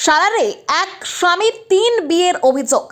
সারারে এক স্বামীর ৩ বিয়ের অভিযোগ।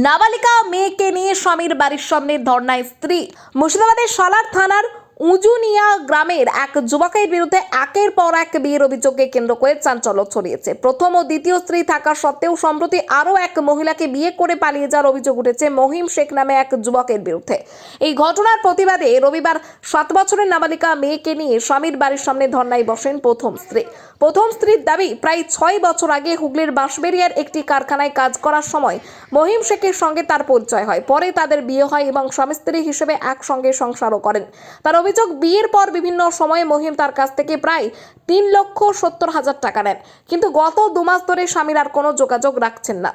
নাবালিকা মেয়েকে নিয়ে স্বামীর বাড়ির সামনে ধর্নায় স্ত্রী। মুর্শিদাবাদের সালার থানার উজুনিয়া গ্রামের এক যুবকের বিরুদ্ধে একের পর এক বিয়ের অভিযোগকে কেন্দ্র করে চাঞ্চল্য ছড়িয়েছে। প্রথম ও দ্বিতীয় স্ত্রী থাকা সত্ত্বেও সম্প্রতি আরও এক মহিলাকে বিয়ে করে পালিয়ে যাওয়ার অভিযোগ উঠেছে মহিম শেখ নামে এক যুবকের বিরুদ্ধে। এই ঘটনার প্রতিবাদে রবিবার 7 বছরের নাবালিকা মেয়েকে নিয়ে স্বামীর বাড়ির সামনে ধর্নায় বসেন প্রথম স্ত্রী। প্রথম স্ত্রীর দাবি, প্রায় 6 বছর আগে হুগলির বাঁশবেড়িয়ার একটি কারখানায় কাজ করার সময় মহিম শেখের সঙ্গে তার পরিচয় হয়। পরে তাদের বিয়ে হয় এবং স্বামী স্ত্রী হিসেবে একসঙ্গে সংসারও করেন। তার অভিযোগ, বিয়ের পর বিভিন্ন সময়ে মহিম তার কাছ থেকে প্রায় 3,70,000 টাকা নেন, কিন্তু গত 2 মাস ধরে স্বামীর আর কোনো যোগাযোগ রাখছেন না।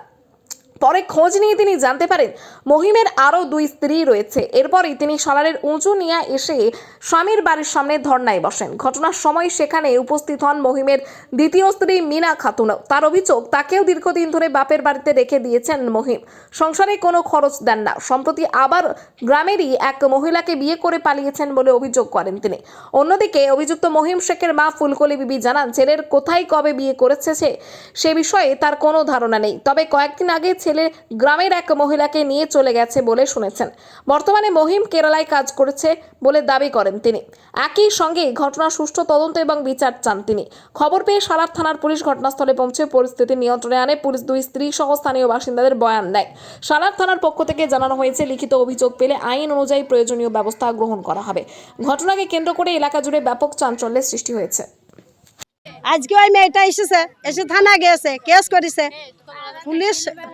পরে খোঁজ নিয়ে তিনি জানতে পারেন মহিমের আরও 2 স্ত্রী রয়েছে। এরপরই তিনি সালারের উঁচুনিয়া এসে স্বামীর বাড়ির সামনে ধর্নায় বসেন। ঘটনার সময় সেখানে উপস্থিত হন মহিমের দ্বিতীয় স্ত্রী মিনা খাতুন। তার অভিযোগ, তাকেও দীর্ঘদিন ধরে বাপের বাড়িতে রেখে দিয়েছেন মহিম, সংসারে কোনো খরচ দেন না। সম্প্রতি আবার গ্রামেরই এক মহিলাকে বিয়ে করে পালিয়েছেন বলে অভিযোগ করেন তিনি। অন্যদিকে অভিযুক্ত মহিম শেখের মা ফুলকলি বিবি জানান, ছেলের কোথায় কবে বিয়ে করেছে সে বিষয়ে তার কোনো ধারণা নেই, তবে কয়েকদিন আগে ছেলে গ্রামের এক মহিলাকে নিয়ে চলে গেছে বলে শুনেছেন। বর্তমানে মহিম কেরালায় কাজ করেছে বলে দাবি করেন তিনি। একই সঙ্গে ঘটনার সুষ্ঠু তদন্ত এবং বিচার চান তিনি। খবর পেয়ে সালার থানার পুলিশ ঘটনাস্থলে পৌঁছে পরিস্থিতি নিয়ন্ত্রণে আনে। পুলিশ 2 স্ত্রী সহ স্থানীয় বাসিন্দাদের বয়ান নেয়। সালার থানার পক্ষ থেকে জানানো হয়েছে, লিখিত অভিযোগ পেলে আইন অনুযায়ী প্রয়োজনীয় ব্যবস্থা গ্রহণ করা হবে। ঘটনাকে কেন্দ্র করে এলাকা জুড়ে ব্যাপক চাঞ্চল্যের সৃষ্টি হয়েছে। আজকে ওই মেয়েটা এসে থানা গেছে, কেস করেছে।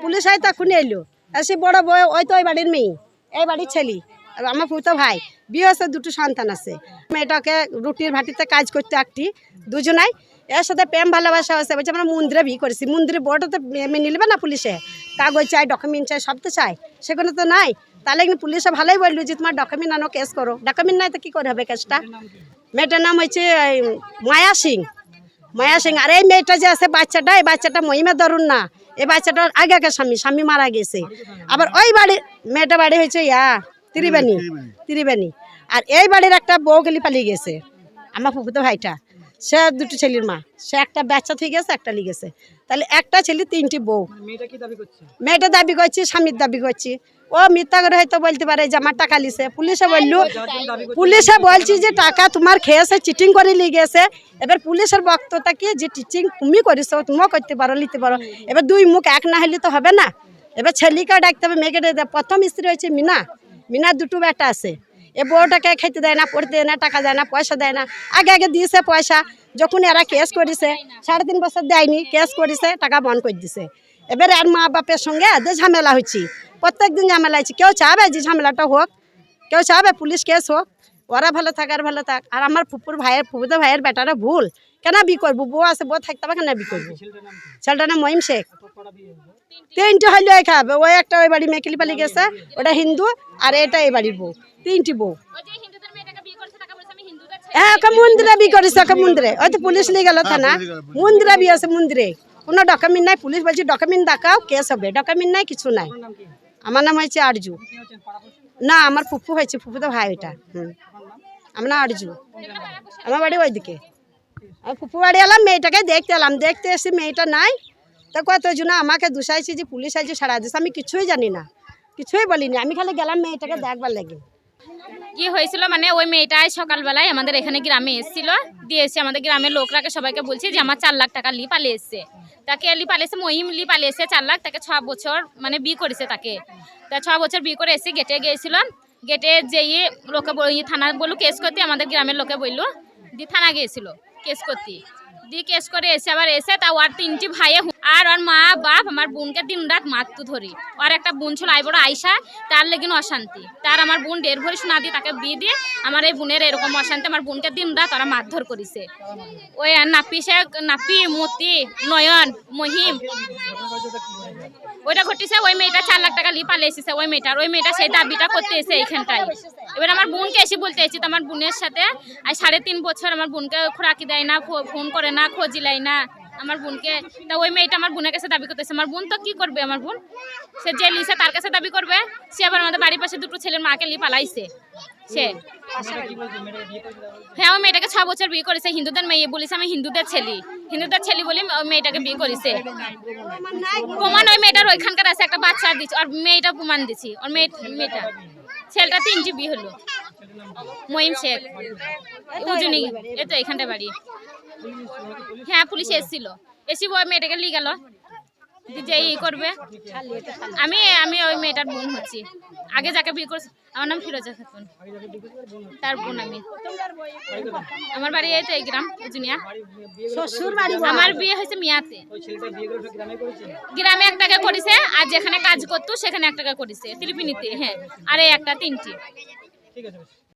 পুলিশ হয় তখন এলো, এসে বড় বই ওই তো ওই বাড়ির মেয়ে, এই বাড়ির ছেলে, আর আমার ফুতো ভাই, বিয়ে হয়েছে, 2টো সন্তান আছে। মেয়েটাকে রুটির ভাটিতে কাজ করতে একটি দুজনাই, এর সাথে প্রেম ভালোবাসা হয়েছে। বলছে আমরা মন্দিরে বিয়ে করেছি, মন্দিরে বড়টা তো মেনে নেবে না পুলিশে, কাগজ চাই, ডকুমেন্ট চাই, সব তো চাই, সেখানে তো নাই। তাহলে কিন্তু পুলিশে ভালোই বললো যে তোমার ডকুমেন্ট আনো, কেস করো। ডকুমেন্ট নাই তো কী করে হবে কেসটা? মেয়েটার নাম হচ্ছে মায়া সিং। আর এই মেয়েটা যে আছে বাচ্চাটা, এই বাচ্চাটা মহিমের ধরুন না, এই বাচ্চাটার আগে স্বামী মারা গেছে। আবার ওই বাড়ি মেয়েটা বাড়ি হয়েছে ত্রিবেণী। আর এই বাড়ির একটা বউ গেলি পালিয়ে গেছে, আমার ফুফুতো ভাইটা। সে 2টো ছেলের মা, সে একটা বাচ্চা থেকে গেছে, একটা লিগেছে। তাহলে একটা ছেলে 3টি বউ। মেয়েটা দাবি করছে, স্বামীর দাবি করছে। ও মিথ্যা করে হয়তো বলতে পারে যে আমার টাকা লিছে। পুলিশে বলছি যে টাকা তোমার খেয়েছে, চিটিং করে নিয়ে গেছে। এবার পুলিশের বক্তব্য কি যে চিটিং তুমি করেছো, তুমিও করতে পারো, নিতে পারো। এবার 2 মুখ এক না হলে তো হবে না। এবার ছেলেকে ডাকতে হবে, মেয়েকে ডাকতে। প্রথম স্ত্রী হয়েছে মিনার 2টো বেটা আছে। এ বউটাকে খেতে দেয় না, পড়তে দেয় না, টাকা দেয় না, পয়সা দেয় না। আগে দিয়েছে পয়সা, যখন এরা কেস করেছে 3.5 বছর দেয়নি, কেস করেছে, টাকা বন্ধ করে দিছে। এবার আর মা বাপের সঙ্গে এদের ঝামেলা হচ্ছে, প্রত্যেকদিন ঝামেলা হচ্ছে। কেউ চাবে যে ঝামেলাটা হোক, কেউ চাবে পুলিশ কেস হোক, ওরা ভালো থাক আর ভালো থাক। আর আমার ফুপুতো ভাইয়ের বেটারা ভুল কেন বিয়ে করবো? বউ আছে, বউ থাকতে হবে কেন বিয়ে করবো? ছেলেটার নাম মহিম শেখ। 3টে হইলে খাবে। ওই একটা ওই বাড়ি মেকেলি পালি গেছে, ওটা হিন্দু, আর এটা এই বাড়ির বউ। 3টি বউ। হ্যাঁ, ওকে মন্দিরে বিয়ে করেছে, ওকে মন্দিরে। ওই তো পুলিশ নিয়ে গেল থানা, মন্দিরে বিয়ে আছে, মন্দিরে। কোনো ডকুমেন্ট নাই। পুলিশ বলছে ডকুমেন্ট দেখাও, কেস হবে। ডকুমেন্ট নাই, কিছু নাই। আমার নাম হয়েছে আরজু। না, আমার ফুফু হয়েছে, ফুফুতো ভাই ওইটা। আমার নাম আরজু। আমার বাড়ি ওইদিকে। আমি ফুফু বাড়ি এলাম, মেয়েটাকে দেখতে এসে মেয়েটা নাই। তা কতজন আমাকে দুষাইছে যে পুলিশ আছে, সারা দিচ্ছে। আমি কিছুই জানি না, কিছুই বলিনি। আমি খালি গেলাম মেয়েটাকে দেখবার লাগে। কি হয়েছিল মানে, ওই মেয়েটাই সকালবেলায় আমাদের এখানে গ্রামে এসেছিল, দিয়ে এসে আমাদের গ্রামের লোকরাকে সবাইকে বলছে যে আমার 4 লাখ টাকা লি পালিয়ে এসছে। তাকে লি পালিয়েছে, মহিম লি পালিয়েছে 4 লাখ। তাকে 6 বছর মানে বিয়ে করেছে তাকে। তা 6 বছর বিয়ে করে এসে গেটে গিয়েছিল। গেটে যেয়ে লোকে থানা বললো কেস করতে, আমাদের গ্রামের লোকে বললো, দিয়ে থানা গিয়েছিল কেস করতে। দিয়ে কেস করে এসে আবার এসে তা ওর 3টি ভাই আর ওর মা বাপ আমার বোনকে দিন রাত মারতো ধরি। ওর একটা বোন ছিল বড় আয়সা, তার লেগিন অশান্তি। তার আমার বোন 1.5 ভরি সোনা দিয়ে তাকে বিয়ে দিয়ে আমার এই বোনের এরকম অশান্তি। আমার বোনকে দিন রাত ওরা মারধর করেছে। ওই নাপি মতি নয়ন মহিম ওইটা ঘটেছে। ওই মেয়েটা 4 লাখ টাকা লিয়ে পালিয়ে এসেছে। ওই মেয়েটা সেই দাবিটা করতে এসে এইখানটায়। এবার আমার বোনকে এসে বলতে এসেছি, তো আমার বোনের সাথে আর 3.5 বছর আমার বোনকে খোরাকি দেয় না, ফোন করে না, খোঁজ লাই না আমার বোনকে। তা ওই মেয়েটা আমার বোনের কাছে দাবি করতেছে। আমার বোন তো কি করবে? আমার বোন সে যে লিসে তার কাছে দাবি করবে। সে আবার আমাদের বাড়ির পাশে 2টো ছেলের মাকে লিয়ে পালাইছে। সে হ্যাঁ ওই মেয়েটাকে 6 বছর বিয়ে করেছে, হিন্দুদের মেয়ে বলেছে আমি হিন্দুদের ছেলে বলে ওই মেয়েটাকে বিয়ে করেছে। প্রমাণ ওই মেয়েটার ওইখানকার আছে, একটা বাচ্চা দিচ্ছে, আর মেয়েটা প্রমাণ দিছি, ওর মেয়েটা ছেলেটা 3টি বিয়ে হলো। মহিম শেখ উজুনি, এই তো এখানটা বাড়ি। হ্যাঁ পুলিশ এসেছিল, এসে ওই মেয়েটাকে নিয়ে গেল যে ই করবে। আমি ওই মেয়েটার বোন হচ্ছি, আগে যাকে বিয়ে করছি আমার নাম ফিরোজা খাতুন, তার বোন আমি। আমার বাড়ি এই তো এই গ্রাম উজুনিয়া। আমার বিয়ে হয়েছে মিয়াতে, গ্রামে 1 টাকা করেছে, আর যেখানে কাজ করতো সেখানে 1 টাকা করেছে ত্রিপিনিতে। হ্যাঁ আর এই একটা 3টি।